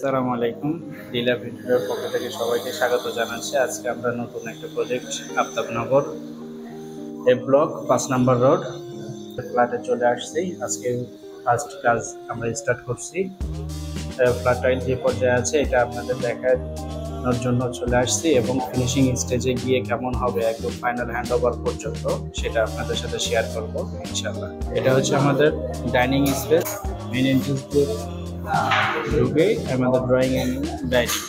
আসসালামু আলাইকুম। লীলা ভিডিওর পক্ষ থেকে সবাইকে স্বাগত জানাচ্ছি। আজকে আমরা নতুন একটা প্রজেক্ট আফতাবনগর এ ব্লক ৫ নম্বর রোড ফ্ল্যাটে চলে আসছি। আজকে ফার্স্ট কাজ আমরা স্টার্ট করছি। ফ্ল্যাটটা যে পর্যায়ে আছে এটা আপনাদের দেখানোর জন্য চলে আসছি এবং ফিনিশিং স্টেজে গিয়ে কেমন হবে একদম ফাইনাল হ্যান্ড ওভার পর্যন্ত সেটা আপনাদের সাথে শেয়ার করব ইনশাআল্লাহ। এটা হচ্ছে আমাদের ডাইনিং স্পেস, মেইন এন্ট্রান্স দিয়ে ঢুকে আমাদের ড্রয়িং এন্ড ডাইনিং।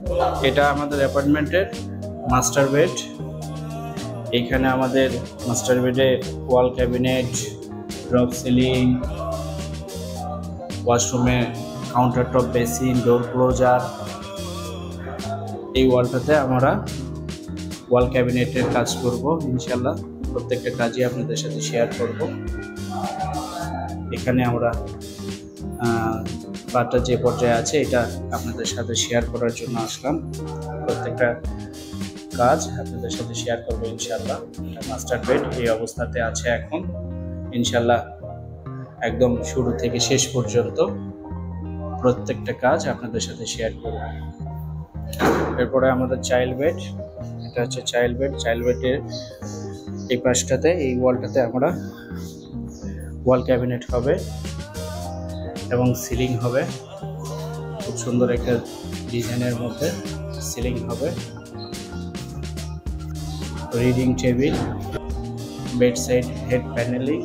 এটা আমাদের অ্যাপার্টমেন্টের মাস্টার বেড। এইখানে আমাদের মাস্টার বেডে ওয়াল ক্যাবিনেট, ড্রপ সিলিং, ওয়াশরুমে কাউন্টার টপ, বেসিন, ডোর ক্লোজার। এই ওয়ালটাতে আমরা ওয়াল ক্যাবিনেটের কাজ করব ইনশাল্লাহ। প্রত্যেকটা কাজই আপনাদের সাথে শেয়ার করব। এখানে আমরা ফ্ল্যাটটা যে পর্যায়ে আছে এটা আপনাদের সাথে শেয়ার করার জন্য আসলাম। প্রত্যেকটা কাজ আপনাদের সাথে শেয়ার করবো ইনশাল্লাহ। মাস্টার বেড এই অবস্থাতে আছে এখন ইনশাল্লাহ। একদম শুরু থেকে শেষ পর্যন্ত প্রত্যেকটা কাজ আপনাদের সাথে শেয়ার করব। এরপরে আমাদের চাইল্ড বেড, এটা হচ্ছে চাইল্ড বেড। চাইল্ড বেডের এই পাশটাতে, এই ওয়ালটাতে আমরা ওয়াল ক্যাবিনেট হবে এবং সিলিং হবে। খুব সুন্দর একটা ডিজাইনের মধ্যে সিলিং হবে। Reading table, bed side head panelling.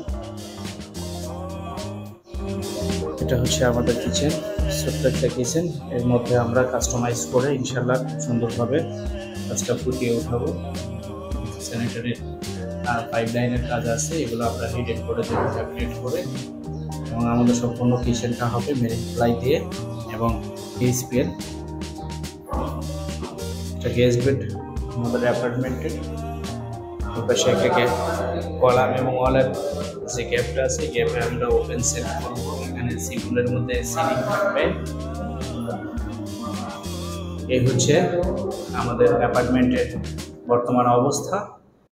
এটা হচ্ছে আমাদের কিচেন, ছোট্ট একটা কিচেন। এর মধ্যে আমরা কাস্টমাইজ করে ইনশাল্লাহ সুন্দরভাবে কাজটা ফুটিয়ে উঠাবো। স্যানিটারি আর পাইপ লাইনের কাজ আছে, এগুলো আমরা হিডেন করে দেবো ক্যাবিনেট করে। এবং আমাদের সম্পূর্ণ কিচেনটা হবে মেরিন প্লাই দিয়ে এবং পিএসপিএল। এটা গেস্ট বেড আমাদের অ্যাপার্টমেন্টের। পাশে একটা গ্যাপ, কলাম এবং ওয়ালের যে গ্যাপটা আছে এই গ্যাপে আমরা ওপেন সেট করবো। এখানে সিম্পলের মধ্যে সিলিং থাকবে। এই হচ্ছে আমাদের অ্যাপার্টমেন্টের বর্তমান অবস্থা।